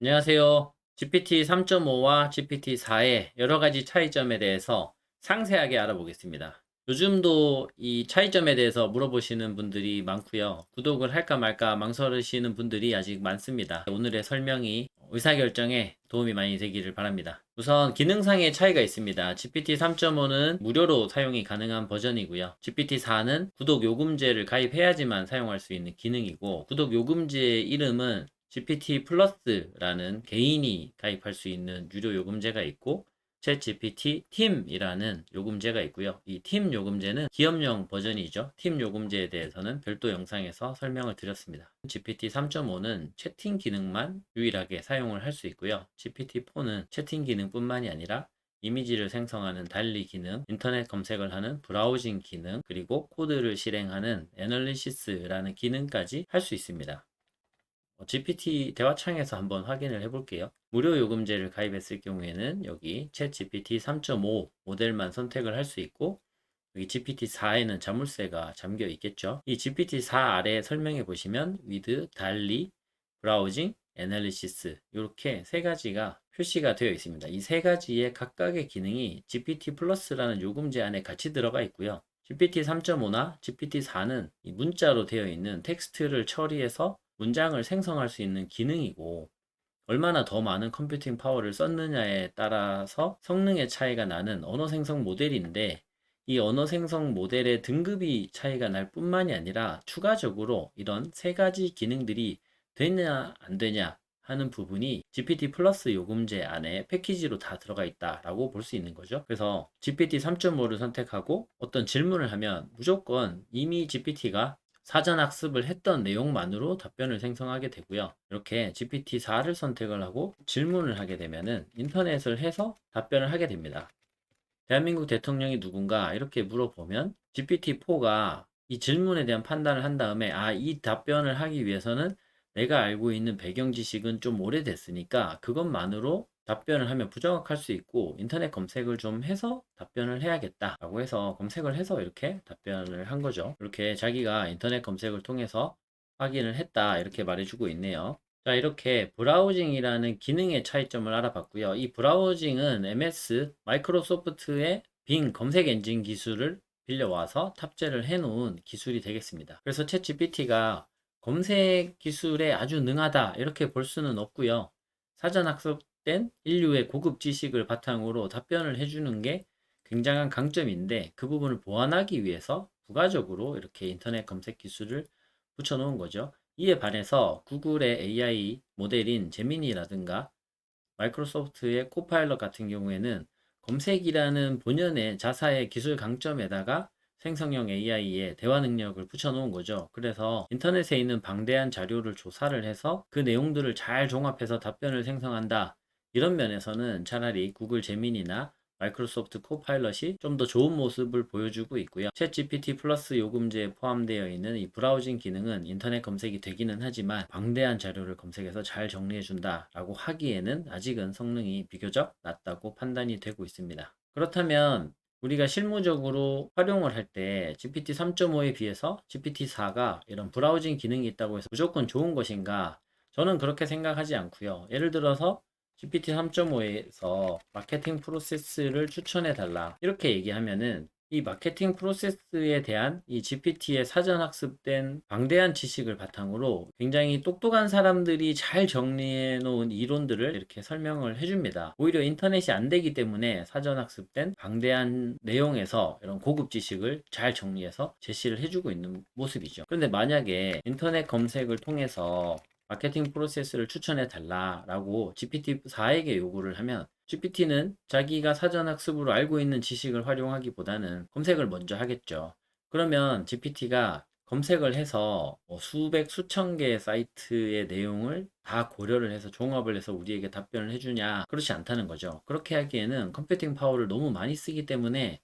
안녕하세요. GPT 3.5와 GPT 4의 여러 가지 차이점에 대해서 상세하게 알아보겠습니다. 요즘도 이 차이점에 대해서 물어보시는 분들이 많고요. 구독을 할까 말까 망설이시는 분들이 아직 많습니다. 오늘의 설명이 의사결정에 도움이 많이 되기를 바랍니다. 우선 기능상의 차이가 있습니다. GPT 3.5는 무료로 사용이 가능한 버전이고요. GPT 4는 구독 요금제를 가입해야지만 사용할 수 있는 기능이고, 구독 요금제의 이름은 GPT 플러스라는 개인이 가입할 수 있는 유료 요금제가 있고, 챗 GPT 팀이라는 요금제가 있고요. 이 팀 요금제는 기업용 버전이죠. 팀 요금제에 대해서는 별도 영상에서 설명을 드렸습니다. GPT 3.5는 채팅 기능만 유일하게 사용을 할 수 있고요. GPT-4는 채팅 기능뿐만이 아니라 이미지를 생성하는 달리 기능, 인터넷 검색을 하는 브라우징 기능, 그리고 코드를 실행하는 애널리시스라는 기능까지 할 수 있습니다. GPT 대화창에서 한번 확인을 해볼게요. 무료 요금제를 가입했을 경우에는 여기 챗 GPT 3.5 모델만 선택을 할 수 있고, 여기 GPT-4에는 자물쇠가 잠겨 있겠죠. 이 GPT-4 아래 설명해 보시면 with, 달리, 브라우징, 애널리시스 이렇게 세 가지가 표시가 되어 있습니다. 이 세 가지의 각각의 기능이 GPT 플러스라는 요금제 안에 같이 들어가 있고요. GPT 3.5나 GPT 4는 이 문자로 되어 있는 텍스트를 처리해서 문장을 생성할 수 있는 기능이고, 얼마나 더 많은 컴퓨팅 파워를 썼느냐에 따라서 성능의 차이가 나는 언어 생성 모델인데, 이 언어 생성 모델의 등급이 차이가 날 뿐만이 아니라 추가적으로 이런 세 가지 기능들이 되냐 안 되냐 하는 부분이 GPT 플러스 요금제 안에 패키지로 다 들어가 있다라고 볼 수 있는 거죠. 그래서 GPT 3.5를 선택하고 어떤 질문을 하면 무조건 이미 GPT가 사전 학습을 했던 내용만으로 답변을 생성하게 되고요. 이렇게 GPT-4를 선택을 하고 질문을 하게 되면은 인터넷을 해서 답변을 하게 됩니다. 대한민국 대통령이 누군가 이렇게 물어보면 GPT-4가 이 질문에 대한 판단을 한 다음에, 이 답변을 하기 위해서는 내가 알고 있는 배경 지식은 좀 오래됐으니까 그것만으로 답변을 하면 부정확할 수 있고, 인터넷 검색을 좀 해서 답변을 해야겠다라고 해서 검색을 해서 이렇게 답변을 한 거죠. 이렇게 자기가 인터넷 검색을 통해서 확인을 했다 이렇게 말해주고 있네요. 자, 이렇게 브라우징이라는 기능의 차이점을 알아봤고요. 이 브라우징은 MS, 마이크로소프트의 빙 검색 엔진 기술을 빌려와서 탑재를 해놓은 기술이 되겠습니다. 그래서 챗 GPT가 검색 기술에 아주 능하다 이렇게 볼 수는 없고요. 사전 학습된 인류의 고급 지식을 바탕으로 답변을 해주는 게 굉장한 강점인데, 그 부분을 보완하기 위해서 부가적으로 이렇게 인터넷 검색 기술을 붙여놓은 거죠. 이에 반해서 구글의 AI 모델인 제미니라든가 마이크로소프트의 코파일럿 같은 경우에는 검색이라는 본연의 자사의 기술 강점에다가 생성형 AI의 대화 능력을 붙여놓은 거죠. 그래서 인터넷에 있는 방대한 자료를 조사를 해서 그 내용들을 잘 종합해서 답변을 생성한다. 이런 면에서는 차라리 구글 제민이나 마이크로소프트 코파일럿이 좀 더 좋은 모습을 보여주고 있고요. 챗 GPT 플러스 요금제에 포함되어 있는 이 브라우징 기능은 인터넷 검색이 되기는 하지만 방대한 자료를 검색해서 잘 정리해 준다라고 하기에는 아직은 성능이 비교적 낮다고 판단이 되고 있습니다. 그렇다면 우리가 실무적으로 활용을 할 때 GPT 3.5에 비해서 GPT-4가 이런 브라우징 기능이 있다고 해서 무조건 좋은 것인가? 저는 그렇게 생각하지 않고요. 예를 들어서 GPT 3.5에서 마케팅 프로세스를 추천해 달라 이렇게 얘기하면은, 이 마케팅 프로세스에 대한 이 GPT의 사전 학습된 방대한 지식을 바탕으로 굉장히 똑똑한 사람들이 잘 정리해 놓은 이론들을 이렇게 설명을 해줍니다. 오히려 인터넷이 안 되기 때문에 사전 학습된 방대한 내용에서 이런 고급 지식을 잘 정리해서 제시를 해주고 있는 모습이죠. 그런데 만약에 인터넷 검색을 통해서 마케팅 프로세스를 추천해 달라라고 GPT-4에게 요구를 하면, GPT는 자기가 사전 학습으로 알고 있는 지식을 활용하기보다는 검색을 먼저 하겠죠. 그러면 GPT가 검색을 해서 수백, 수천 개의 사이트의 내용을 다 고려를 해서 종합을 해서 우리에게 답변을 해주냐? 그렇지 않다는 거죠. 그렇게 하기에는 컴퓨팅 파워를 너무 많이 쓰기 때문에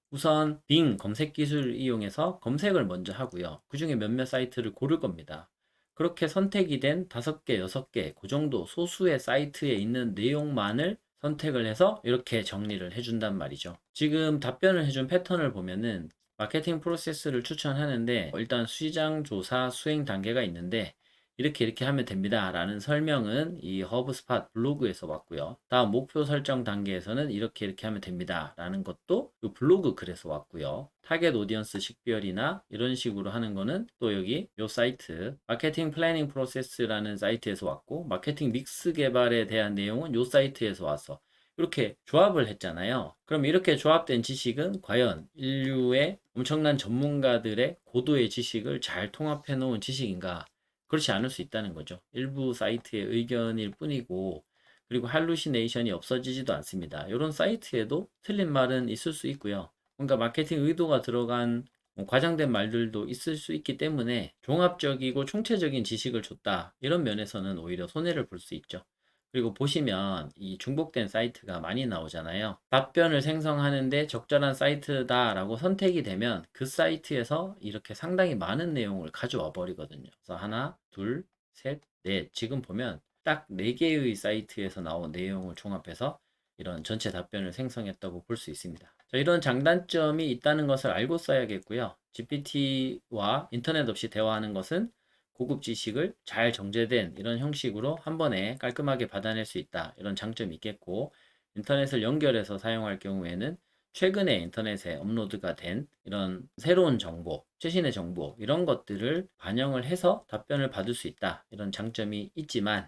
우선 빙 검색 기술을 이용해서 검색을 먼저 하고요. 그 중에 몇몇 사이트를 고를 겁니다. 그렇게 선택이 된 5개, 6개, 그 정도 소수의 사이트에 있는 내용만을 선택을 해서 이렇게 정리를 해준단 말이죠. 지금 답변을 해준 패턴을 보면은 마케팅 프로세스를 추천하는데, 일단 시장 조사 수행 단계가 있는데, 이렇게 하면 됩니다 라는 설명은 이 허브스팟 블로그에서 왔고요. 다음 목표 설정 단계에서는 이렇게 하면 됩니다 라는 것도 이 블로그 글에서 왔고요. 타겟 오디언스 식별이나 이런 식으로 하는 거는 또 여기 요 사이트 마케팅 플래닝 프로세스라는 사이트에서 왔고, 마케팅 믹스 개발에 대한 내용은 요 사이트에서 와서 이렇게 조합을 했잖아요. 그럼 이렇게 조합된 지식은 과연 인류의 엄청난 전문가들의 고도의 지식을 잘 통합해 놓은 지식인가? 그렇지 않을 수 있다는 거죠. 일부 사이트의 의견일 뿐이고, 그리고 할루시네이션이 없어지지도 않습니다. 이런 사이트에도 틀린 말은 있을 수 있고요. 뭔가 마케팅 의도가 들어간 과장된 말들도 있을 수 있기 때문에 종합적이고 총체적인 지식을 줬다, 이런 면에서는 오히려 손해를 볼 수 있죠. 그리고 보시면 이 중복된 사이트가 많이 나오잖아요. 답변을 생성하는데 적절한 사이트다라고 선택이 되면 그 사이트에서 이렇게 상당히 많은 내용을 가져와 버리거든요. 그래서 하나, 둘, 셋, 넷. 지금 보면 딱 4개의 사이트에서 나온 내용을 종합해서 이런 전체 답변을 생성했다고 볼 수 있습니다. 자, 이런 장단점이 있다는 것을 알고 써야겠고요. GPT와 인터넷 없이 대화하는 것은 고급 지식을 잘 정제된 이런 형식으로 한 번에 깔끔하게 받아낼 수 있다, 이런 장점이 있겠고, 인터넷을 연결해서 사용할 경우에는 최근에 인터넷에 업로드가 된 이런 새로운 정보, 최신의 정보, 이런 것들을 반영을 해서 답변을 받을 수 있다, 이런 장점이 있지만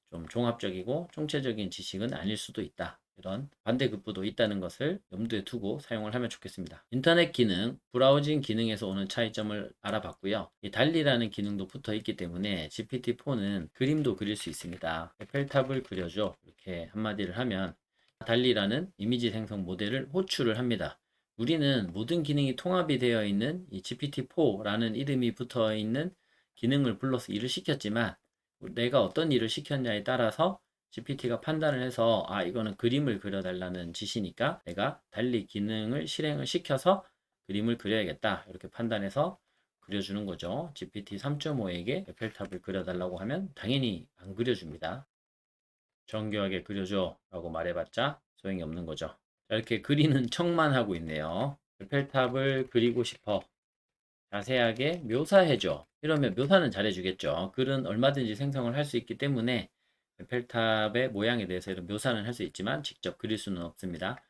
좀 종합적이고 총체적인 지식은 아닐 수도 있다, 이런 반대급부도 있다는 것을 염두에 두고 사용을 하면 좋겠습니다. 인터넷 기능, 브라우징 기능에서 오는 차이점을 알아봤고요. 이 달리라는 기능도 붙어 있기 때문에 GPT-4는 그림도 그릴 수 있습니다. 에펠탑을 그려줘, 이렇게 한마디를 하면 달리라는 이미지 생성 모델을 호출을 합니다. 우리는 모든 기능이 통합이 되어 있는 이 GPT-4라는 이름이 붙어 있는 기능을 불러서 일을 시켰지만, 내가 어떤 일을 시켰냐에 따라서 GPT가 판단을 해서 이거는 그림을 그려달라는 지시니까 내가 달리 기능을 실행을 시켜서 그림을 그려야겠다, 이렇게 판단해서 그려주는 거죠. GPT 3.5에게 에펠탑을 그려달라고 하면 당연히 안 그려줍니다. 정교하게 그려줘 라고 말해봤자 소용이 없는 거죠. 자, 이렇게 그리는 척만 하고 있네요. 에펠탑을 그리고 싶어, 자세하게 묘사해줘, 이러면 묘사는 잘해주겠죠. 글은 얼마든지 생성을 할 수 있기 때문에 에펠탑의 모양에 대해서 이런 묘사는 할 수 있지만 직접 그릴 수는 없습니다.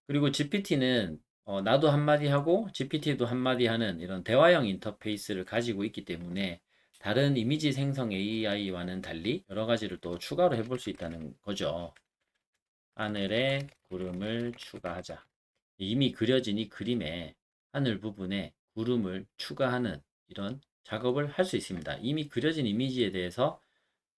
그리고 GPT는 나도 한마디 하고 GPT도 한마디 하는 이런 대화형 인터페이스를 가지고 있기 때문에 다른 이미지 생성 AI와는 달리 여러 가지를 또 추가로 해볼 수 있다는 거죠. 하늘에 구름을 추가하자. 이미 그려진 이 그림에 하늘 부분에 구름을 추가하는 이런 작업을 할 수 있습니다. 이미 그려진 이미지에 대해서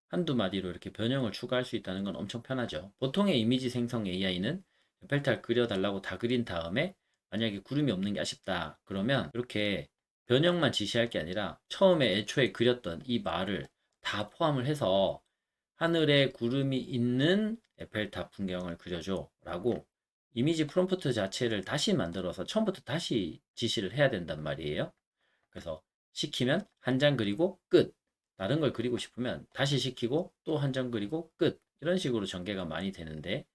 한두 마디로 이렇게 변형을 추가할 수 있다는 건 엄청 편하죠. 보통의 이미지 생성 AI는 에펠탑 그려달라고 다 그린 다음에 만약에 구름이 없는 게 아쉽다 그러면 이렇게 변형만 지시할 게 아니라 처음에 애초에 그렸던 이 말을 다 포함을 해서 하늘에 구름이 있는 에펠탑 풍경을 그려줘 라고 이미지 프롬프트 자체를 다시 만들어서 처음부터 다시 지시를 해야 된단 말이에요. 그래서 시키면 한 장 그리고 끝. 다른 걸 그리고 싶으면 다시 시키고 또 한 장 그리고 끝. 이런 식으로 전개가 많이 되는데,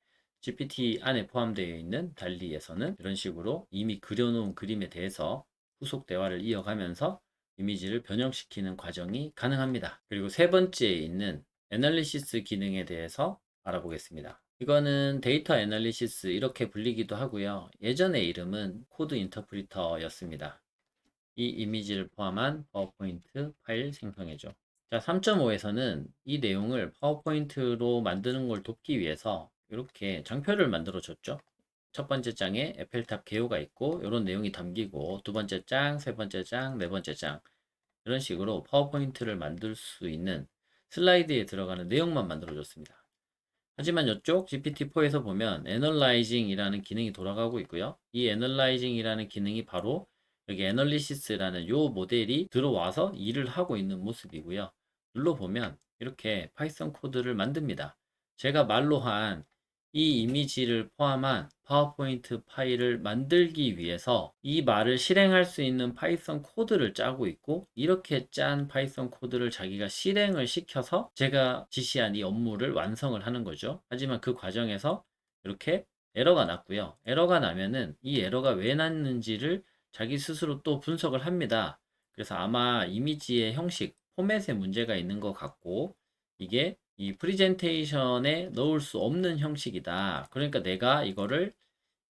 GPT 안에 포함되어 있는 달리에서는 이런 식으로 이미 그려놓은 그림에 대해서 후속 대화를 이어가면서 이미지를 변형시키는 과정이 가능합니다. 그리고 세 번째에 있는 애널리시스 기능에 대해서 알아보겠습니다. 이거는 데이터 애널리시스 이렇게 불리기도 하고요. 예전의 이름은 코드 인터프리터였습니다. 이 이미지를 포함한 파워포인트 파일 생성해줘. 자, 3.5에서는 이 내용을 파워포인트로 만드는 걸 돕기 위해서 이렇게 장표를 만들어 줬죠. 첫 번째 장에 에펠탑 개요가 있고 이런 내용이 담기고, 두 번째 장, 세 번째 장, 네 번째 장, 이런 식으로 파워포인트를 만들 수 있는 슬라이드에 들어가는 내용만 만들어 줬습니다. 하지만 이쪽 GPT-4에서 보면 Analyzing이라는 기능이 돌아가고 있고요. 이 Analyzing이라는 기능이 바로 여기 Analysis라는 요 모델이 들어와서 일을 하고 있는 모습이고요. 눌러보면 이렇게 파이썬 코드를 만듭니다. 제가 말로 한 이 이미지를 포함한 파워포인트 파일을 만들기 위해서 이 말을 실행할 수 있는 파이썬 코드를 짜고 있고, 이렇게 짠 파이썬 코드를 자기가 실행을 시켜서 제가 지시한 이 업무를 완성을 하는 거죠. 하지만 그 과정에서 이렇게 에러가 났고요. 에러가 나면은 이 에러가 왜 났는지를 자기 스스로 또 분석을 합니다. 그래서 아마 이미지의 형식, 포맷에 문제가 있는 것 같고, 이게 이 프레젠테이션에 넣을 수 없는 형식이다. 그러니까 내가 이거를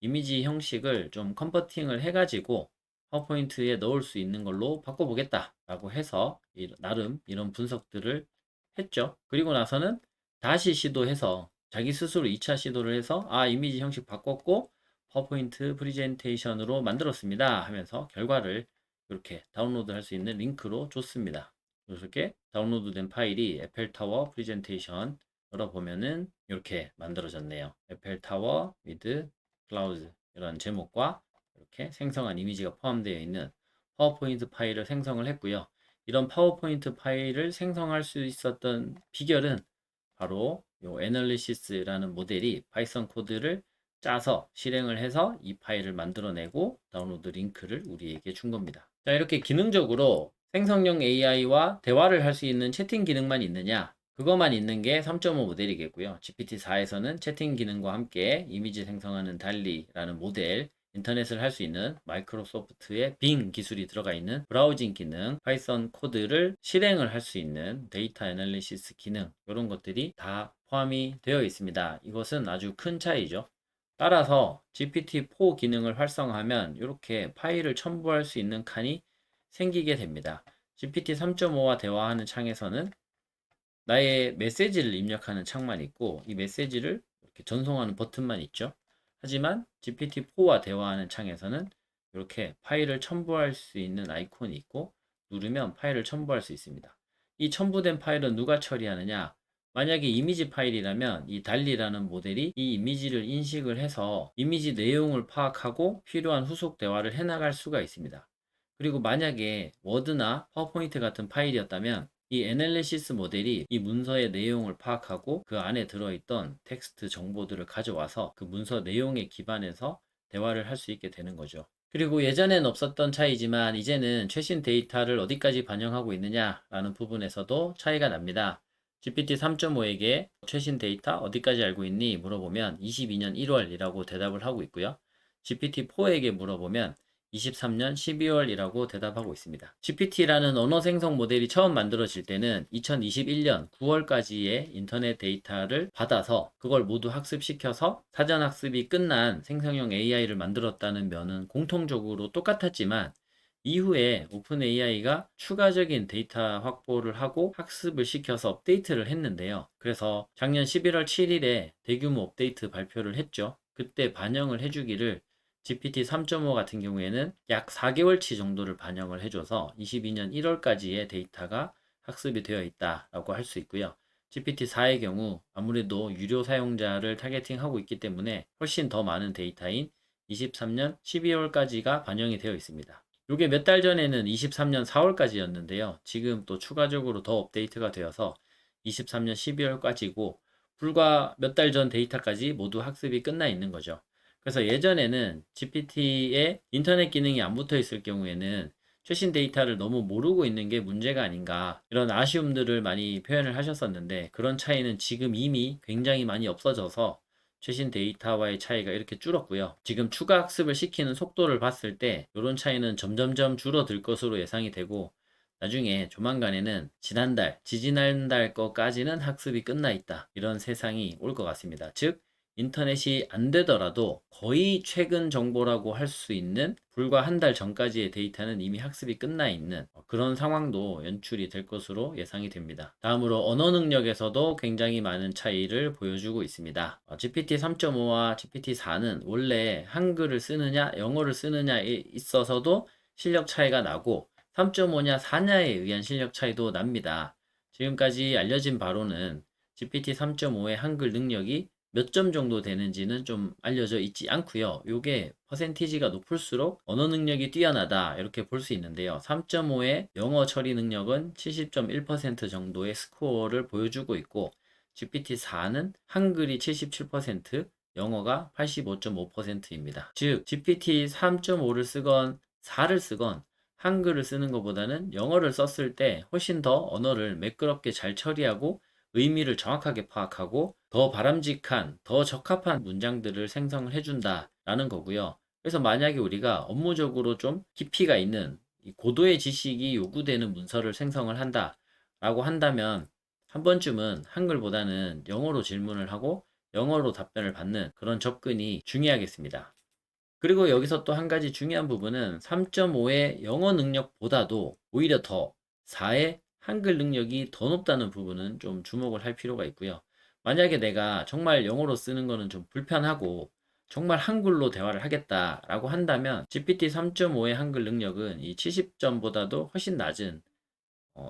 이미지 형식을 좀 컨버팅을 해가지고 파워포인트에 넣을 수 있는 걸로 바꿔보겠다 라고 해서 나름 이런 분석들을 했죠. 그리고 나서는 다시 시도해서 자기 스스로 2차 시도를 해서 이미지 형식 바꿨고 파워포인트 프레젠테이션으로 만들었습니다 하면서 결과를 이렇게 다운로드 할 수 있는 링크로 줬습니다. 이렇게 다운로드된 파일이 에펠타워 프레젠테이션 열어보면은 이렇게 만들어졌네요. 에펠타워 with 클라우드 이런 제목과 이렇게 생성한 이미지가 포함되어 있는 파워포인트 파일을 생성을 했고요. 이런 파워포인트 파일을 생성할 수 있었던 비결은 바로 이 애널리시스라는 모델이 파이썬 코드를 짜서 실행을 해서 이 파일을 만들어내고 다운로드 링크를 우리에게 준 겁니다. 자, 이렇게 기능적으로 생성형 AI와 대화를 할 수 있는 채팅 기능만 있느냐? 그것만 있는 게 3.5 모델이겠고요. GPT-4에서는 채팅 기능과 함께 이미지 생성하는 달리라는 모델, 인터넷을 할 수 있는 마이크로소프트의 빙 기술이 들어가 있는 브라우징 기능, 파이썬 코드를 실행을 할 수 있는 데이터 애널리시스 기능, 이런 것들이 다 포함이 되어 있습니다. 이것은 아주 큰 차이죠. 따라서 GPT-4 기능을 활성화하면 이렇게 파일을 첨부할 수 있는 칸이 생기게 됩니다. GPT 3.5와 대화하는 창에서는 나의 메시지를 입력하는 창만 있고 이 메시지를 이렇게 전송하는 버튼만 있죠. 하지만 GPT-4와 대화하는 창에서는 이렇게 파일을 첨부할 수 있는 아이콘이 있고 누르면 파일을 첨부할 수 있습니다. 이 첨부된 파일은 누가 처리하느냐? 만약에 이미지 파일이라면 이 달리라는 모델이 이 이미지를 인식을 해서 이미지 내용을 파악하고 필요한 후속 대화를 해나갈 수가 있습니다. 그리고 만약에 워드나 파워포인트 같은 파일이었다면 이 애널리시스 모델이 이 문서의 내용을 파악하고 그 안에 들어있던 텍스트 정보들을 가져와서 그 문서 내용에 기반해서 대화를 할 수 있게 되는 거죠. 그리고 예전엔 없었던 차이지만 이제는 최신 데이터를 어디까지 반영하고 있느냐라는 부분에서도 차이가 납니다. GPT 3.5에게 최신 데이터 어디까지 알고 있니? 물어보면 22년 1월이라고 대답을 하고 있고요. GPT-4에게 물어보면 23년 12월이라고 대답하고 있습니다. GPT라는 언어 생성 모델이 처음 만들어질 때는 2021년 9월까지의 인터넷 데이터를 받아서 그걸 모두 학습시켜서 사전 학습이 끝난 생성형 AI를 만들었다는 면은 공통적으로 똑같았지만 이후에 오픈 AI가 추가적인 데이터 확보를 하고 학습을 시켜서 업데이트를 했는데요. 그래서 작년 11월 7일에 대규모 업데이트 발표를 했죠. 그때 반영을 해주기를 GPT 3.5 같은 경우에는 약 4개월치 정도를 반영을 해줘서 22년 1월까지의 데이터가 학습이 되어 있다라고 할 수 있고요. GPT-4의 경우 아무래도 유료 사용자를 타겟팅하고 있기 때문에 훨씬 더 많은 데이터인 23년 12월까지가 반영이 되어 있습니다. 이게 몇 달 전에는 23년 4월까지였는데요. 지금 또 추가적으로 더 업데이트가 되어서 23년 12월까지고 불과 몇 달 전 데이터까지 모두 학습이 끝나 있는 거죠. 그래서 예전에는 GPT에 인터넷 기능이 안 붙어 있을 경우에는 최신 데이터를 너무 모르고 있는 게 문제가 아닌가 이런 아쉬움들을 많이 표현을 하셨었는데 그런 차이는 지금 이미 굉장히 많이 없어져서 최신 데이터와의 차이가 이렇게 줄었고요. 지금 추가 학습을 시키는 속도를 봤을 때 이런 차이는 점점점 줄어들 것으로 예상이 되고 나중에 조만간에는 지난달, 지지난달 거까지는 학습이 끝나 있다. 이런 세상이 올 것 같습니다. 즉 인터넷이 안 되더라도 거의 최근 정보라고 할 수 있는 불과 한 달 전까지의 데이터는 이미 학습이 끝나 있는 그런 상황도 연출이 될 것으로 예상이 됩니다. 다음으로 언어 능력에서도 굉장히 많은 차이를 보여주고 있습니다. GPT 3.5와 GPT 4는 원래 한글을 쓰느냐 영어를 쓰느냐에 있어서도 실력 차이가 나고 3.5냐 4냐에 의한 실력 차이도 납니다. 지금까지 알려진 바로는 GPT 3.5의 한글 능력이 몇 점 정도 되는지는 좀 알려져 있지 않고요. 요게 퍼센티지가 높을수록 언어 능력이 뛰어나다 이렇게 볼 수 있는데요. 3.5의 영어 처리 능력은 70.1% 정도의 스코어를 보여주고 있고 GPT-4는 한글이 77%, 영어가 85.5%입니다. 즉 GPT 3.5를 쓰건 4를 쓰건 한글을 쓰는 것보다는 영어를 썼을 때 훨씬 더 언어를 매끄럽게 잘 처리하고 의미를 정확하게 파악하고 더 바람직한, 더 적합한 문장들을 생성을 해준다라는 거고요. 그래서 만약에 우리가 업무적으로 좀 깊이가 있는 고도의 지식이 요구되는 문서를 생성을 한다. 라고 한다면 한 번쯤은 한글보다는 영어로 질문을 하고 영어로 답변을 받는 그런 접근이 중요하겠습니다. 그리고 여기서 또 한 가지 중요한 부분은 3.5의 영어 능력보다도 오히려 더 4의 한글 능력이 더 높다는 부분은 좀 주목을 할 필요가 있고요. 만약에 내가 정말 영어로 쓰는 거는 좀 불편하고 정말 한글로 대화를 하겠다라고 한다면 GPT 3.5의 한글 능력은 이 70점보다도 훨씬 낮은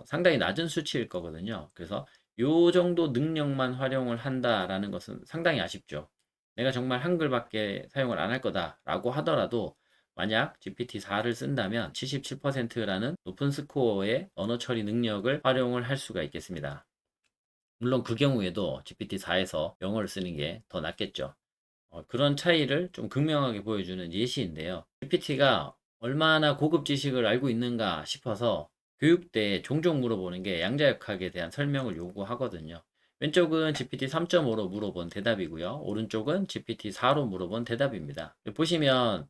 상당히 낮은 수치일 거거든요. 그래서 요 정도 능력만 활용을 한다라는 것은 상당히 아쉽죠. 내가 정말 한글밖에 사용을 안 할 거다라고 하더라도 만약 GPT-4를 쓴다면 77%라는 높은 스코어의 언어 처리 능력을 활용을 할 수가 있겠습니다. 물론 그 경우에도 GPT-4에서 영어를 쓰는 게 더 낫겠죠. 그런 차이를 좀 극명하게 보여주는 예시인데요. GPT가 얼마나 고급 지식을 알고 있는가 싶어서 교육 때 종종 물어보는 게 양자역학에 대한 설명을 요구하거든요. 왼쪽은 GPT 3.5로 물어본 대답이고요. 오른쪽은 GPT 4로 물어본 대답입니다. 보시면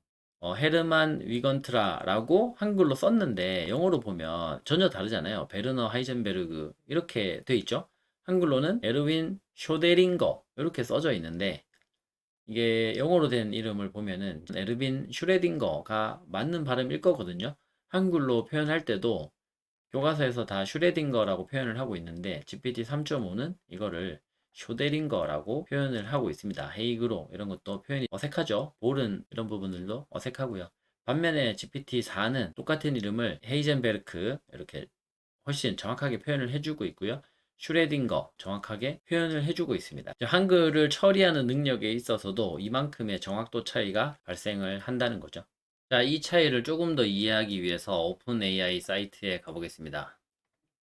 헤르만 위건트라라고 한글로 썼는데 영어로 보면 전혀 다르잖아요. 베르너 하이젠베르그 이렇게 돼 있죠. 한글로는 에르윈 쇼데링거 이렇게 써져 있는데 이게 영어로 된 이름을 보면은 에르빈 슈레딩거가 맞는 발음일 거거든요. 한글로 표현할 때도 교과서에서 다 슈레딩거라고 표현을 하고 있는데 GPT 3.5는 이거를 쇼데링거라고 표현을 하고 있습니다. 헤이그로 이런 것도 표현이 어색하죠. 볼은 이런 부분들도 어색하고요. 반면에 GPT-4는 똑같은 이름을 헤이젠베르크 이렇게 훨씬 정확하게 표현을 해주고 있고요. 슈레딩거 정확하게 표현을 해주고 있습니다. 한글을 처리하는 능력에 있어서도 이만큼의 정확도 차이가 발생을 한다는 거죠. 자, 이 차이를 조금 더 이해하기 위해서 오픈 AI 사이트에 가보겠습니다.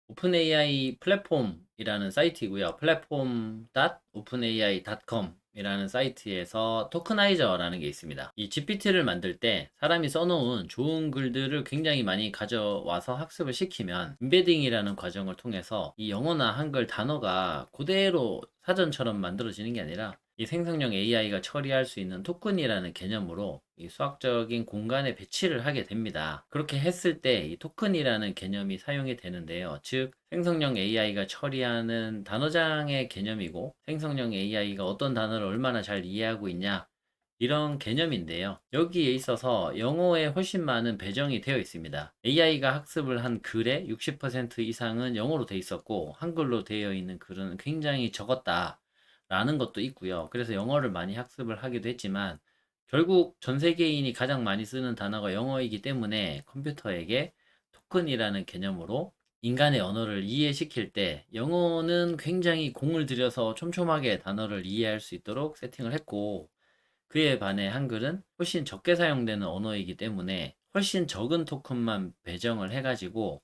오픈 AI 플랫폼이라는 사이트이고요. platform.openai.com 이라는 사이트에서 토크나이저라는 게 있습니다. 이 GPT를 만들 때 사람이 써놓은 좋은 글들을 굉장히 많이 가져와서 학습을 시키면 임베딩이라는 과정을 통해서 이 영어나 한글 단어가 그대로 사전처럼 만들어지는 게 아니라 이 생성형 AI가 처리할 수 있는 토큰이라는 개념으로 이 수학적인 공간에 배치를 하게 됩니다. 그렇게 했을 때 이 토큰이라는 개념이 사용이 되는데요. 즉, 생성형 AI가 처리하는 단어장의 개념이고 생성형 AI가 어떤 단어를 얼마나 잘 이해하고 있냐 이런 개념인데요. 여기에 있어서 영어에 훨씬 많은 배정이 되어 있습니다. AI가 학습을 한 글의 60% 이상은 영어로 되어 있었고 한글로 되어 있는 글은 굉장히 적었다 라는 것도 있고요. 그래서 영어를 많이 학습을 하기도 했지만 결국 전 세계인이 가장 많이 쓰는 단어가 영어이기 때문에 컴퓨터에게 토큰이라는 개념으로 인간의 언어를 이해시킬 때 영어는 굉장히 공을 들여서 촘촘하게 단어를 이해할 수 있도록 세팅을 했고 그에 반해 한글은 훨씬 적게 사용되는 언어이기 때문에 훨씬 적은 토큰만 배정을 해가지고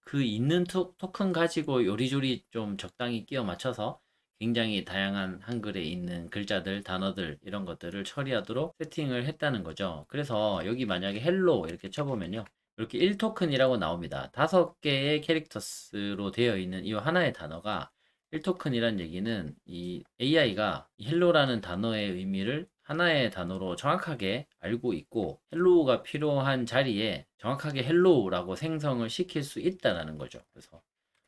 그 있는 토큰 가지고 요리조리 좀 적당히 끼워 맞춰서 굉장히 다양한 한글에 있는 글자들, 단어들 이런 것들을 처리하도록 세팅을 했다는 거죠. 그래서 여기 만약에 헬로 이렇게 쳐보면요. 이렇게 1토큰이라고 나옵니다. 5개의 캐릭터스로 되어 있는 이 하나의 단어가 1토큰이란 얘기는 이 AI가 헬로라는 단어의 의미를 하나의 단어로 정확하게 알고 있고 헬로우가 필요한 자리에 정확하게 헬로우라고 생성을 시킬 수 있다라는 거죠. 그래서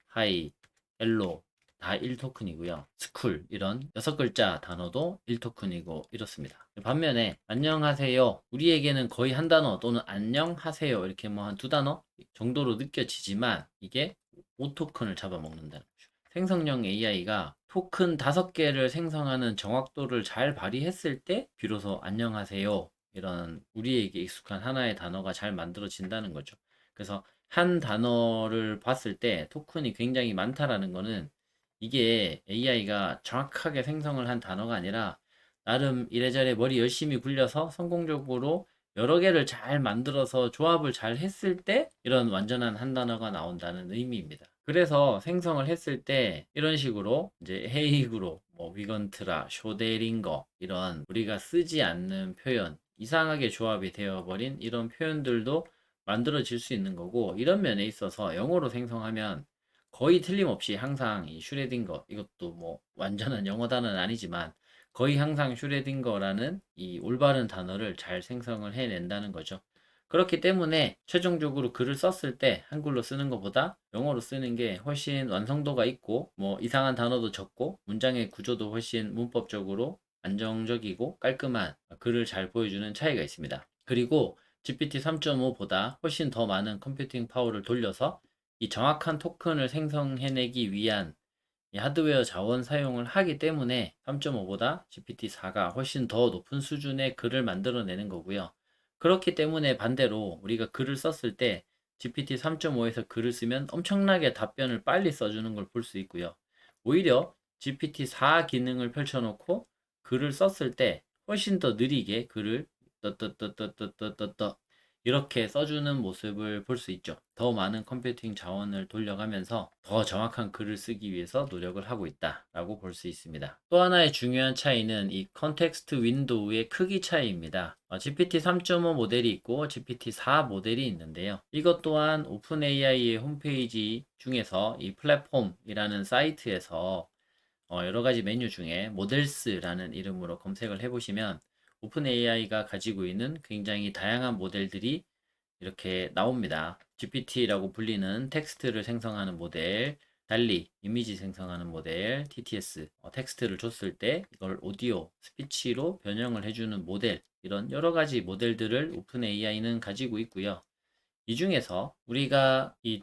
하이, 헬로 다 1토큰이고요. 스쿨 이런 6글자 단어도 1토큰이고 이렇습니다. 반면에 안녕하세요. 우리에게는 거의 한 단어 또는 안녕하세요 이렇게 뭐 한 두 단어 정도로 느껴지지만 이게 5토큰을 잡아먹는다는 거죠. 생성형 AI가 토큰 5개를 생성하는 정확도를 잘 발휘했을 때 비로소 안녕하세요 이런 우리에게 익숙한 하나의 단어가 잘 만들어진다는 거죠. 그래서 한 단어를 봤을 때 토큰이 굉장히 많다라는 거는 이게 AI가 정확하게 생성을 한 단어가 아니라 나름 이래저래 머리 열심히 굴려서 성공적으로 여러 개를 잘 만들어서 조합을 잘 했을 때 이런 완전한 한 단어가 나온다는 의미입니다. 그래서 생성을 했을 때 이런 식으로 이제 헤이그로 뭐 위건트라, 쇼데링거 이런 우리가 쓰지 않는 표현 이상하게 조합이 되어버린 이런 표현들도 만들어질 수 있는 거고 이런 면에 있어서 영어로 생성하면 거의 틀림없이 항상 이 슈레딩거 이것도 뭐 완전한 영어 단어는 아니지만 거의 항상 슈레딩거라는 이 올바른 단어를 잘 생성을 해낸다는 거죠. 그렇기 때문에 최종적으로 글을 썼을 때 한글로 쓰는 것보다 영어로 쓰는 게 훨씬 완성도가 있고 뭐 이상한 단어도 적고 문장의 구조도 훨씬 문법적으로 안정적이고 깔끔한 글을 잘 보여주는 차이가 있습니다. 그리고 GPT 3.5보다 훨씬 더 많은 컴퓨팅 파워를 돌려서 이 정확한 토큰을 생성해내기 위한 이 하드웨어 자원 사용을 하기 때문에 3.5보다 GPT-4가 훨씬 더 높은 수준의 글을 만들어내는 거고요. 그렇기 때문에 반대로 우리가 글을 썼을 때 GPT 3.5에서 글을 쓰면 엄청나게 답변을 빨리 써주는 걸 볼 수 있고요. 오히려 GPT-4 기능을 펼쳐놓고 글을 썼을 때 훨씬 더 느리게 글을 떠떠떠떠떠떠떠 이렇게 써주는 모습을 볼 수 있죠. 더 많은 컴퓨팅 자원을 돌려가면서 더 정확한 글을 쓰기 위해서 노력을 하고 있다라고 볼 수 있습니다. 또 하나의 중요한 차이는 이 컨텍스트 윈도우의 크기 차이입니다. GPT 3.5 모델이 있고 GPT 4 모델이 있는데요. 이것 또한 오픈 AI의 홈페이지 중에서 이 플랫폼이라는 사이트에서 여러 가지 메뉴 중에 모델스라는 이름으로 검색을 해보시면 오픈 AI가 가지고 있는 굉장히 다양한 모델들이 이렇게 나옵니다. GPT라고 불리는 텍스트를 생성하는 모델, 달리 이미지 생성하는 모델, TTS, 텍스트를 줬을 때 이걸 오디오, 스피치로 변형을 해주는 모델, 이런 여러 가지 모델들을 오픈 AI는 가지고 있고요. 이 중에서 우리가 이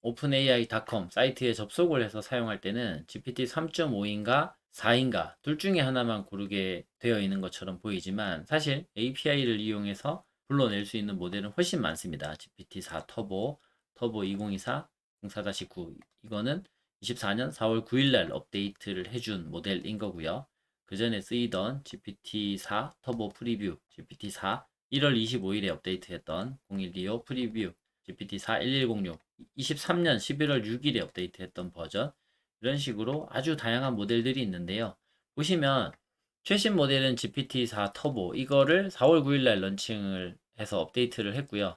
chat.openai.com 사이트에 접속을 해서 사용할 때는 GPT 3.5인가 4인가 둘 중에 하나만 고르게 되어 있는 것처럼 보이지만 사실 API를 이용해서 불러낼 수 있는 모델은 훨씬 많습니다. GPT-4 터보, 터보 2024, 04-9 이거는 24년 4월 9일 날 업데이트를 해준 모델인 거고요. 그 전에 쓰이던 GPT-4 터보 프리뷰, GPT-4 1월 25일에 업데이트했던 0125 프리뷰, GPT-4 1106, 23년 11월 6일에 업데이트했던 버전 이런 식으로 아주 다양한 모델들이 있는데요. 보시면 최신 모델은 GPT-4 터보 이거를 4월 9일 날 런칭을 해서 업데이트를 했고요.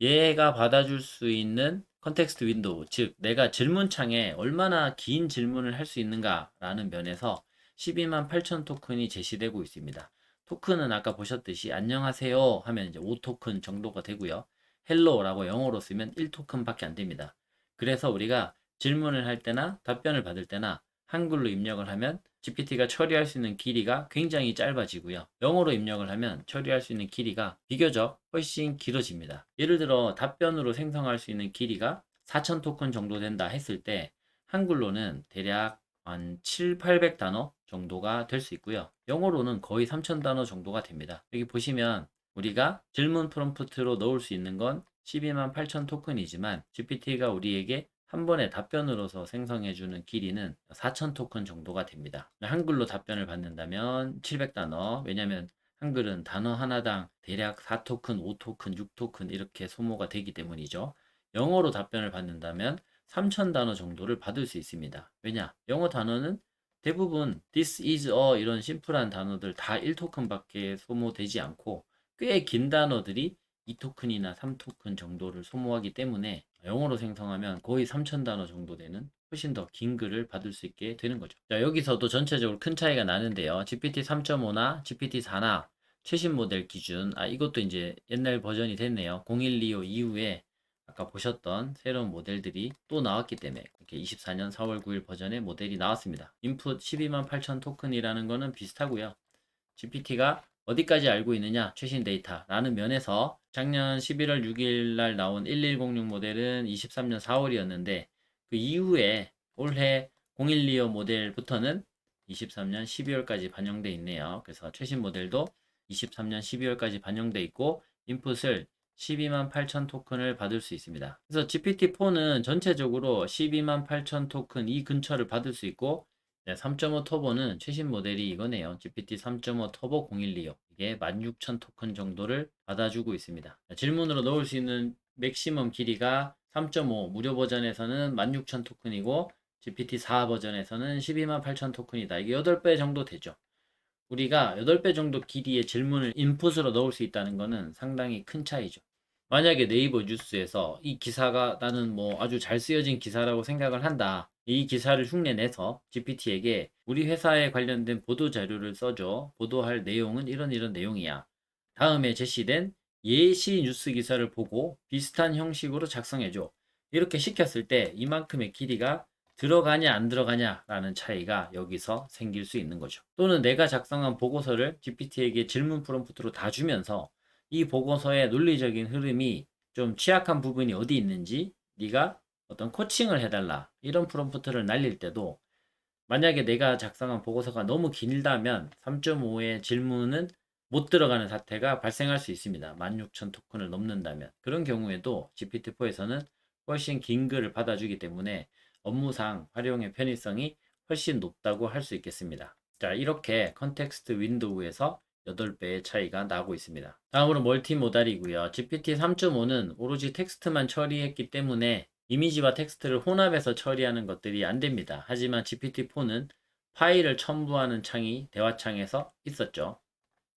얘가 받아줄 수 있는 컨텍스트 윈도우, 즉 내가 질문창에 얼마나 긴 질문을 할 수 있는가라는 면에서 12만 8천 토큰이 제시되고 있습니다. 토큰은 아까 보셨듯이 안녕하세요 하면 이제 5토큰 정도가 되고요. 헬로라고 영어로 쓰면 1토큰밖에 안 됩니다. 그래서 우리가 질문을 할 때나 답변을 받을 때나 한글로 입력을 하면 GPT가 처리할 수 있는 길이가 굉장히 짧아지고요. 영어로 입력을 하면 처리할 수 있는 길이가 비교적 훨씬 길어집니다. 예를 들어 답변으로 생성할 수 있는 길이가 4,000 토큰 정도 된다 했을 때 한글로는 대략 한 7, 800단어 정도가 될 수 있고요. 영어로는 거의 3,000 단어 정도가 됩니다. 여기 보시면 우리가 질문 프롬프트로 넣을 수 있는 건 12만 8천 토큰이지만 GPT가 우리에게 한 번에 답변으로서 생성해주는 길이는 4,000 토큰 정도가 됩니다. 한글로 답변을 받는다면 700단어, 왜냐하면 한글은 단어 하나당 대략 4토큰, 5토큰, 6토큰 이렇게 소모가 되기 때문이죠. 영어로 답변을 받는다면 3,000단어 정도를 받을 수 있습니다. 왜냐? 영어 단어는 대부분 this is a 이런 심플한 단어들 다 1토큰밖에 소모되지 않고 꽤 긴 단어들이 2토큰이나 3토큰 정도를 소모하기 때문에 영어로 생성하면 거의 3,000단어 정도 되는 훨씬 더 긴 글을 받을 수 있게 되는 거죠. 자, 여기서도 전체적으로 큰 차이가 나는데요. GPT 3.5나 GPT 4나 최신 모델 기준, 이것도 이제 옛날 버전이 됐네요. 0125 이후에 아까 보셨던 새로운 모델들이 또 나왔기 때문에 이렇게 24년 4월 9일 버전의 모델이 나왔습니다. 인풋 12만 8천 토큰이라는 거는 비슷하고요. GPT가 어디까지 알고 있느냐 최신 데이터라는 면에서 작년 11월 6일 날 나온 1106 모델은 23년 4월이었는데 그 이후에 올해 0125 모델부터는 23년 12월까지 반영돼 있네요. 그래서 최신 모델도 23년 12월까지 반영돼 있고 인풋을 12만 8천 토큰을 받을 수 있습니다. 그래서 GPT-4는 전체적으로 12만 8천 토큰 이 근처를 받을 수 있고 3.5 터보는 최신 모델이 이거네요. GPT 3.5 터보 0125. 이게 16,000 토큰 정도를 받아주고 있습니다. 질문으로 넣을 수 있는 맥시멈 길이가 3.5 무료 버전에서는 16,000 토큰이고 GPT 4 버전에서는 12만 8천 토큰이다. 이게 8배 정도 되죠. 우리가 8배 정도 길이의 질문을 인풋으로 넣을 수 있다는 것은 상당히 큰 차이죠. 만약에 네이버 뉴스에서 이 기사가 나는 뭐 아주 잘 쓰여진 기사라고 생각을 한다. 이 기사를 흉내내서 GPT에게 우리 회사에 관련된 보도 자료를 써줘. 보도할 내용은 이런 이런 내용이야. 다음에 제시된 예시 뉴스 기사를 보고 비슷한 형식으로 작성해줘. 이렇게 시켰을 때 이만큼의 길이가 들어가냐 안 들어가냐라는 차이가 여기서 생길 수 있는 거죠. 또는 내가 작성한 보고서를 GPT에게 질문 프롬프트로 다 주면서 이 보고서의 논리적인 흐름이 좀 취약한 부분이 어디 있는지 네가 어떤 코칭을 해달라, 이런 프롬프트를 날릴 때도 만약에 내가 작성한 보고서가 너무 길다면 3.5의 질문은 못 들어가는 사태가 발생할 수 있습니다. 16,000 토큰을 넘는다면. 그런 경우에도 GPT-4에서는 훨씬 긴 글을 받아주기 때문에 업무상 활용의 편의성이 훨씬 높다고 할 수 있겠습니다. 자, 이렇게 컨텍스트 윈도우에서 8배의 차이가 나고 있습니다. 다음으로 멀티모달이고요. GPT 3.5는 오로지 텍스트만 처리했기 때문에 이미지와 텍스트를 혼합해서 처리하는 것들이 안 됩니다. 하지만 GPT-4는 파일을 첨부하는 창이 대화창에서 있었죠.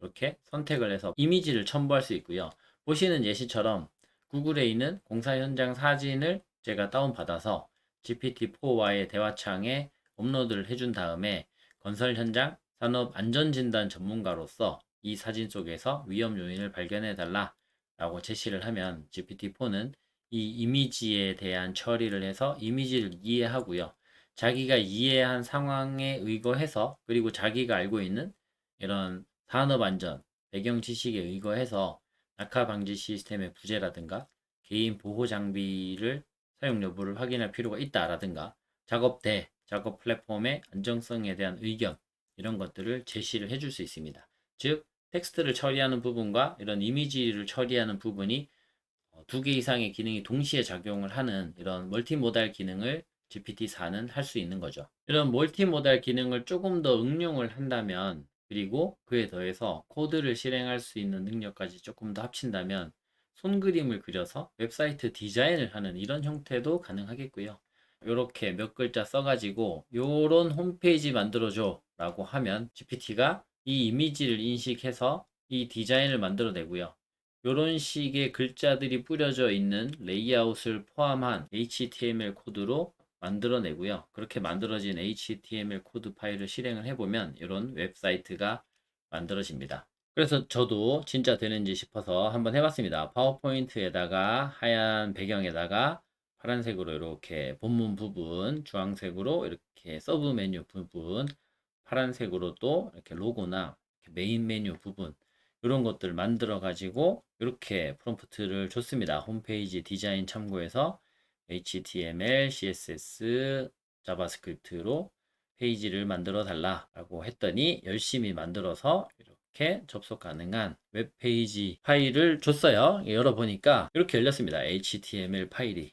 이렇게 선택을 해서 이미지를 첨부할 수 있고요. 보시는 예시처럼 구글에 있는 공사 현장 사진을 제가 다운받아서 GPT-4와의 대화창에 업로드를 해준 다음에 건설 현장 산업 안전진단 전문가로서 이 사진 속에서 위험 요인을 발견해 달라 라고 제시를 하면 GPT-4는 이 이미지에 대한 처리를 해서 이미지를 이해하고요. 자기가 이해한 상황에 의거해서, 그리고 자기가 알고 있는 이런 산업안전, 배경 지식에 의거해서 낙하 방지 시스템의 부재라든가 개인 보호 장비를 사용 여부를 확인할 필요가 있다라든가 작업대, 작업 플랫폼의 안정성에 대한 의견, 이런 것들을 제시를 해줄 수 있습니다. 즉, 텍스트를 처리하는 부분과 이런 이미지를 처리하는 부분이 두 개 이상의 기능이 동시에 작용을 하는 이런 멀티모달 기능을 GPT-4는 할 수 있는 거죠. 이런 멀티모달 기능을 조금 더 응용을 한다면, 그리고 그에 더해서 코드를 실행할 수 있는 능력까지 조금 더 합친다면 손그림을 그려서 웹사이트 디자인을 하는 이런 형태도 가능하겠고요. 이렇게 몇 글자 써가지고 요런 홈페이지 만들어줘 라고 하면 GPT가 이 이미지를 인식해서 이 디자인을 만들어내고요. 이런 식의 글자들이 뿌려져 있는 레이아웃을 포함한 HTML 코드로 만들어내고요. 그렇게 만들어진 HTML 코드 파일을 실행을 해보면 이런 웹사이트가 만들어집니다. 그래서 저도 진짜 되는지 싶어서 한번 해봤습니다. 파워포인트에다가 하얀 배경에다가 파란색으로 이렇게 본문 부분, 주황색으로 이렇게 서브 메뉴 부분, 파란색으로 또 이렇게 로고나 이렇게 메인 메뉴 부분, 이런 것들 만들어 가지고 이렇게 프롬프트를 줬습니다. 홈페이지 디자인 참고해서 HTML, CSS, 자바스크립트로 페이지를 만들어 달라라고 했더니 열심히 만들어서 이렇게 접속 가능한 웹페이지 파일을 줬어요. 열어보니까 이렇게 열렸습니다. HTML 파일이.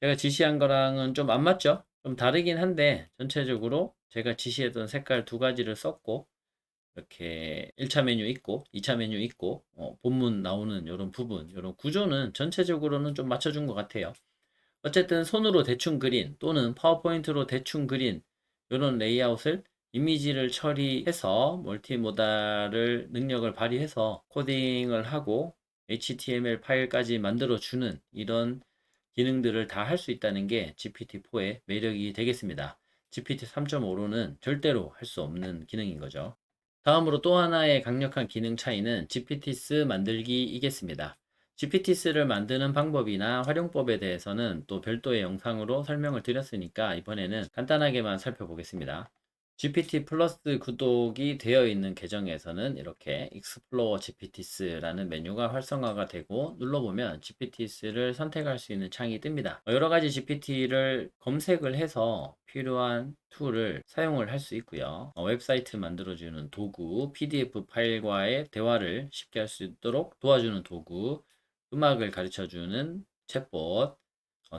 제가 지시한 거랑은 좀 안 맞죠? 좀 다르긴 한데 전체적으로 제가 지시했던 색깔 두 가지를 썼고, 이렇게 1차 메뉴 있고 2차 메뉴 있고 본문 나오는 이런 부분, 이런 구조는 전체적으로는 좀 맞춰준 것 같아요. 어쨌든 손으로 대충 그린 또는 파워포인트로 대충 그린 이런 레이아웃을 이미지를 처리해서 멀티모달을 능력을 발휘해서 코딩을 하고 HTML 파일까지 만들어주는 이런 기능들을 다 할 수 있다는 게 GPT-4의 매력이 되겠습니다. GPT 3.5로는 절대로 할 수 없는 기능인 거죠. 다음으로 또 하나의 강력한 기능 차이는 GPTs 만들기이겠습니다. GPTs를 만드는 방법이나 활용법에 대해서는 또 별도의 영상으로 설명을 드렸으니까 이번에는 간단하게만 살펴보겠습니다. GPT 플러스 구독이 되어 있는 계정에서는 이렇게 Explore GPTs라는 메뉴가 활성화가 되고 눌러보면 GPTs를 선택할 수 있는 창이 뜹니다. 여러 가지 GPT를 검색을 해서 필요한 툴을 사용을 할 수 있고요. 웹사이트 만들어주는 도구, PDF 파일과의 대화를 쉽게 할 수 있도록 도와주는 도구, 음악을 가르쳐주는 챗봇,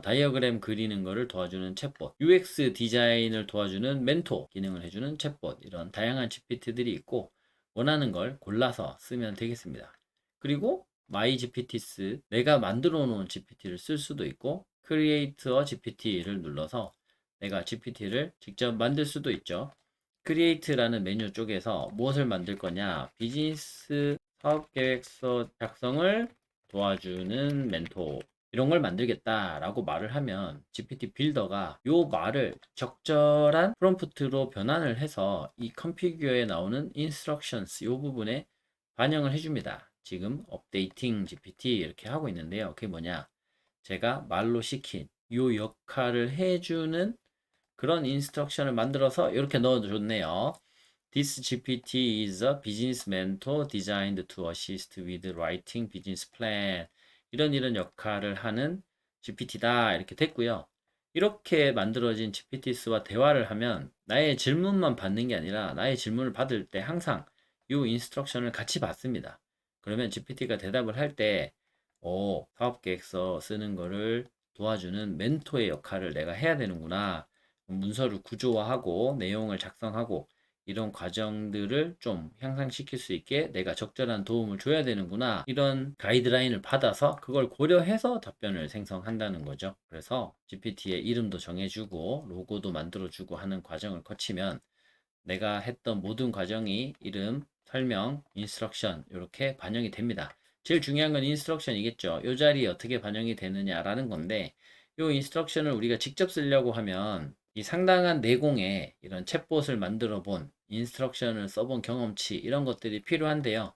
다이어그램 그리는 거를 도와주는 챗봇, UX 디자인을 도와주는 멘토 기능을 해주는 챗봇, 이런 다양한 GPT들이 있고 원하는 걸 골라서 쓰면 되겠습니다. 그리고 마이 GPTs, 내가 만들어 놓은 GPT를 쓸 수도 있고 Create a GPT를 눌러서 내가 GPT를 직접 만들 수도 있죠. Create라는 메뉴 쪽에서 무엇을 만들 거냐, 비즈니스 사업 계획서 작성을 도와주는 멘토, 이런 걸 만들겠다라고 말을 하면 GPT 빌더가 요 말을 적절한 프롬프트로 변환을 해서 이 컨피규어에 나오는 instructions 요 부분에 반영을 해줍니다. 지금 업데이팅 GPT 이렇게 하고 있는데요. 그게 뭐냐? 제가 말로 시킨 요 역할을 해주는 그런 인스트럭션을 만들어서 이렇게 넣어줬네요. This GPT is a business mentor designed to assist with writing business plan. 이런 역할을 하는 GPT다. 이렇게 됐고요. 이렇게 만들어진 GPTs와 대화를 하면 나의 질문만 받는 게 아니라 나의 질문을 받을 때 항상 이 인스트럭션을 같이 받습니다. 그러면 GPT가 대답을 할 때, 사업계획서 쓰는 거를 도와주는 멘토의 역할을 내가 해야 되는구나. 문서를 구조화하고 내용을 작성하고 이런 과정들을 좀 향상시킬 수 있게 내가 적절한 도움을 줘야 되는구나. 이런 가이드라인을 받아서 그걸 고려해서 답변을 생성한다는 거죠. 그래서 GPT의 이름도 정해주고 로고도 만들어주고 하는 과정을 거치면 내가 했던 모든 과정이 이름, 설명, 인스트럭션 이렇게 반영이 됩니다. 제일 중요한 건 인스트럭션이겠죠. 이 자리에 어떻게 반영이 되느냐라는 건데 이 인스트럭션을 우리가 직접 쓰려고 하면 이 상당한 내공에 이런 챗봇을 만들어 본 인스트럭션을 써본 경험치 이런 것들이 필요한데요.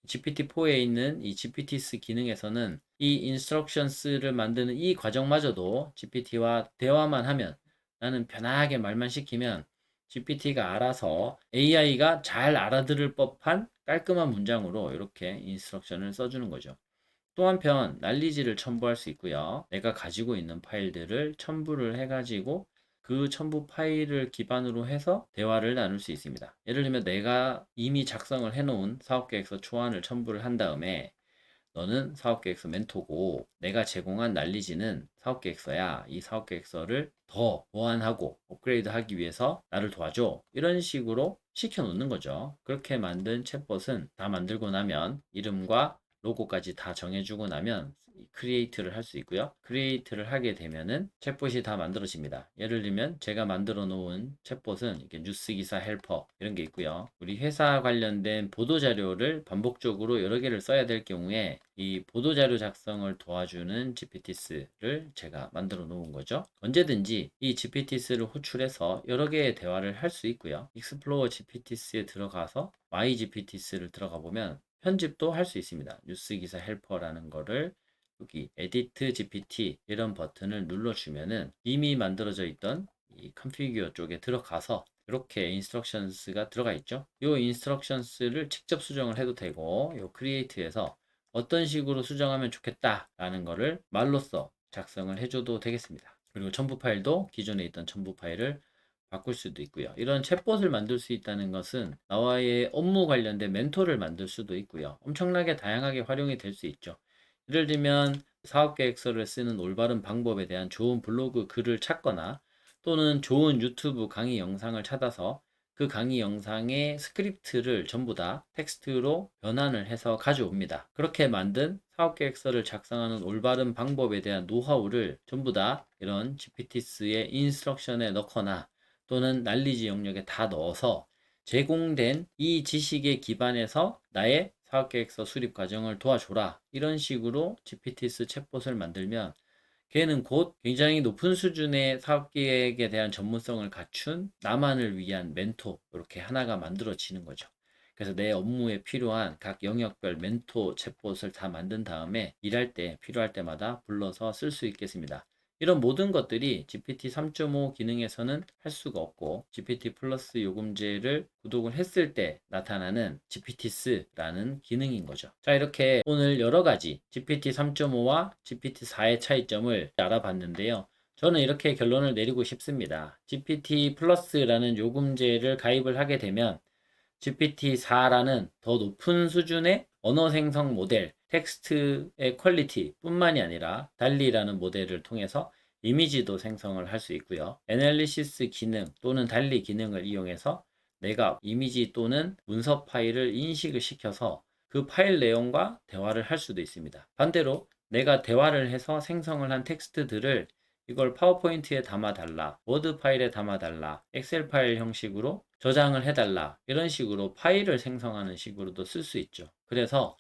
GPT-4에 있는 이 GPTs 기능에서는 이 인스트럭션스를 만드는 이 과정마저도 GPT와 대화만 하면 나는 편하게 말만 시키면 GPT가 알아서 AI가 잘 알아들을 법한 깔끔한 문장으로 이렇게 인스트럭션을 써주는 거죠. 또 한편 난리지를 첨부할 수 있고요. 내가 가지고 있는 파일들을 첨부를 해가지고 그 첨부 파일을 기반으로 해서 대화를 나눌 수 있습니다. 예를 들면 내가 이미 작성을 해놓은 사업계획서 초안을 첨부를 한 다음에 너는 사업계획서 멘토고 내가 제공한 난리지는 사업계획서야. 이 사업계획서를 더 보완하고 업그레이드하기 위해서 나를 도와줘. 이런 식으로 시켜놓는 거죠. 그렇게 만든 챗봇은 다 만들고 나면 이름과 로고까지 다 정해주고 나면 크리에이트를 할 수 있고요. 크리에이트를 하게 되면은 챗봇이 다 만들어집니다. 예를 들면 제가 만들어 놓은 챗봇은 이렇게 뉴스 기사 헬퍼 이런 게 있고요. 우리 회사 관련된 보도 자료를 반복적으로 여러 개를 써야 될 경우에 이 보도 자료 작성을 도와주는 GPTs를 제가 만들어 놓은 거죠. 언제든지 이 GPTs를 호출해서 여러 개의 대화를 할 수 있고요. 익스플로어 GPTs에 들어가서 MyGPTs를 들어가 보면 편집도 할 수 있습니다. 뉴스 기사 헬퍼라는 거를 여기 에디트 GPT 이런 버튼을 눌러주면은 이미 만들어져 있던 이 컨피규어 쪽에 들어가서 이렇게 인스트럭션스가 들어가 있죠. 이 인스트럭션스를 직접 수정을 해도 되고 이 크리에이트에서 어떤 식으로 수정하면 좋겠다라는 거를 말로써 작성을 해줘도 되겠습니다. 그리고 첨부 파일도 기존에 있던 첨부 파일을 바꿀 수도 있고요. 이런 챗봇을 만들 수 있다는 것은 나와의 업무 관련된 멘토를 만들 수도 있고요. 엄청나게 다양하게 활용이 될 수 있죠. 예를 들면 사업계획서를 쓰는 올바른 방법에 대한 좋은 블로그 글을 찾거나 또는 좋은 유튜브 강의 영상을 찾아서 그 강의 영상의 스크립트를 전부 다 텍스트로 변환을 해서 가져옵니다. 그렇게 만든 사업계획서를 작성하는 올바른 방법에 대한 노하우를 전부 다 이런 GPTs의 인스트럭션에 넣거나 또는 난리지 영역에 다 넣어서 제공된 이 지식에 기반해서 나의 사업계획서 수립 과정을 도와줘라. 이런 식으로 GPTs 챗봇을 만들면 걔는 곧 굉장히 높은 수준의 사업계획에 대한 전문성을 갖춘 나만을 위한 멘토 이렇게 하나가 만들어지는 거죠. 그래서 내 업무에 필요한 각 영역별 멘토 챗봇을 다 만든 다음에 일할 때 필요할 때마다 불러서 쓸 수 있겠습니다. 이런 모든 것들이 GPT 3.5 기능에서는 할 수가 없고 GPT 플러스 요금제를 구독을 했을 때 나타나는 GPTs라는 기능인 거죠. 자, 이렇게 오늘 여러 가지 GPT 3.5와 GPT 4의 차이점을 알아봤는데요. 저는 이렇게 결론을 내리고 싶습니다. GPT 플러스라는 요금제를 가입을 하게 되면 GPT-4라는 더 높은 수준의 언어 생성 모델, 텍스트의 퀄리티 뿐만이 아니라 달리라는 모델을 통해서 이미지도 생성을 할 수 있고요. 애널리시스 기능 또는 달리 기능을 이용해서 내가 이미지 또는 문서 파일을 인식을 시켜서 그 파일 내용과 대화를 할 수도 있습니다. 반대로 내가 대화를 해서 생성을 한 텍스트들을 이걸 파워포인트에 담아달라, 워드 파일에 담아달라, 엑셀 파일 형식으로 저장을 해달라, 이런 식으로 파일을 생성하는 식으로도 쓸 수 있죠. 그래서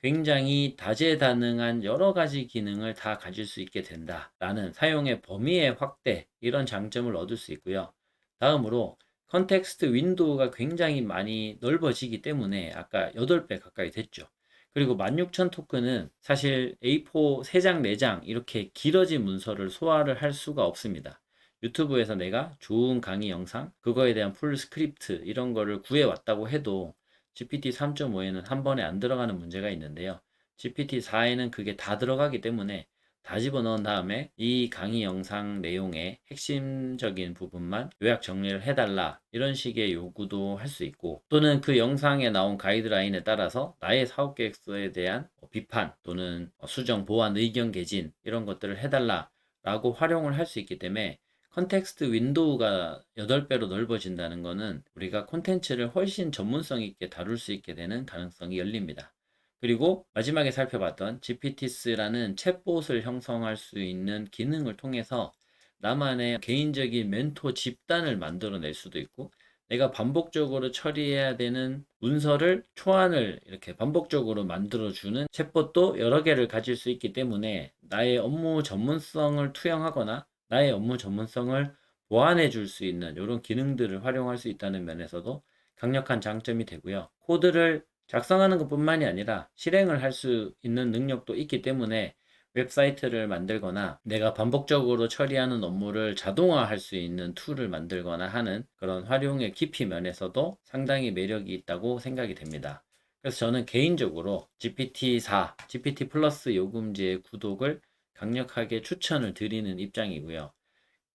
굉장히 다재다능한 여러 가지 기능을 다 가질 수 있게 된다라는 사용의 범위의 확대, 이런 장점을 얻을 수 있고요. 다음으로 컨텍스트 윈도우가 굉장히 많이 넓어지기 때문에 아까 8배 가까이 됐죠. 그리고 16,000 토큰은 사실 A4 3장, 4장 이렇게 길어진 문서를 소화를 할 수가 없습니다. 유튜브에서 내가 좋은 강의 영상, 그거에 대한 풀 스크립트 이런 거를 구해왔다고 해도 GPT 3.5에는 한 번에 안 들어가는 문제가 있는데요. GPT 4에는 그게 다 들어가기 때문에 다 집어넣은 다음에 이 강의 영상 내용의 핵심적인 부분만 요약 정리를 해달라 이런 식의 요구도 할 수 있고, 또는 그 영상에 나온 가이드라인에 따라서 나의 사업 계획서에 대한 비판 또는 수정, 보완, 의견 개진 이런 것들을 해달라 라고 활용을 할 수 있기 때문에 컨텍스트 윈도우가 8배로 넓어진다는 것은 우리가 콘텐츠를 훨씬 전문성 있게 다룰 수 있게 되는 가능성이 열립니다. 그리고 마지막에 살펴봤던 GPT스라는 챗봇을 형성할 수 있는 기능을 통해서 나만의 개인적인 멘토 집단을 만들어낼 수도 있고, 내가 반복적으로 처리해야 되는 문서를 초안을 이렇게 반복적으로 만들어주는 챗봇도 여러 개를 가질 수 있기 때문에 나의 업무 전문성을 투영하거나 나의 업무 전문성을 보완해 줄 수 있는 이런 기능들을 활용할 수 있다는 면에서도 강력한 장점이 되고요. 코드를 작성하는 것뿐만이 아니라 실행을 할 수 있는 능력도 있기 때문에 웹사이트를 만들거나 내가 반복적으로 처리하는 업무를 자동화할 수 있는 툴을 만들거나 하는 그런 활용의 깊이 면에서도 상당히 매력이 있다고 생각이 됩니다. 그래서 저는 개인적으로 GPT-4, GPT 플러스 요금제의 구독을 강력하게 추천을 드리는 입장이고요.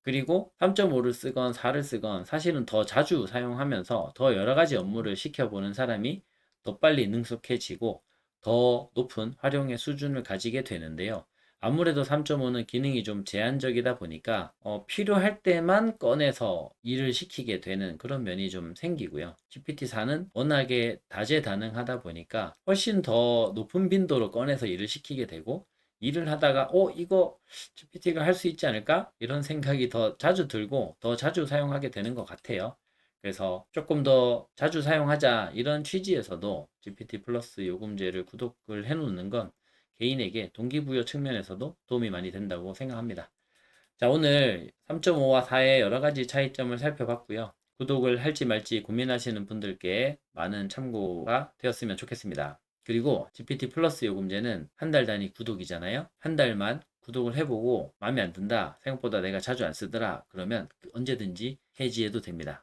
그리고 3.5를 쓰건 4를 쓰건 사실은 더 자주 사용하면서 더 여러 가지 업무를 시켜보는 사람이 더 빨리 능숙해지고 더 높은 활용의 수준을 가지게 되는데요. 아무래도 3.5는 기능이 좀 제한적이다 보니까 필요할 때만 꺼내서 일을 시키게 되는 그런 면이 좀 생기고요. GPT-4는 워낙에 다재다능하다 보니까 훨씬 더 높은 빈도로 꺼내서 일을 시키게 되고, 일을 하다가 이거 GPT가 할 수 있지 않을까? 이런 생각이 더 자주 들고 더 자주 사용하게 되는 것 같아요. 그래서 조금 더 자주 사용하자 이런 취지에서도 GPT 플러스 요금제를 구독을 해놓는 건 개인에게 동기부여 측면에서도 도움이 많이 된다고 생각합니다. 자, 오늘 3.5와 4의 여러 가지 차이점을 살펴봤고요. 구독을 할지 말지 고민하시는 분들께 많은 참고가 되었으면 좋겠습니다. 그리고 GPT 플러스 요금제는 한 달 단위 구독이잖아요. 한 달만 구독을 해보고 마음에 안 든다, 생각보다 내가 자주 안 쓰더라, 그러면 언제든지 해지해도 됩니다.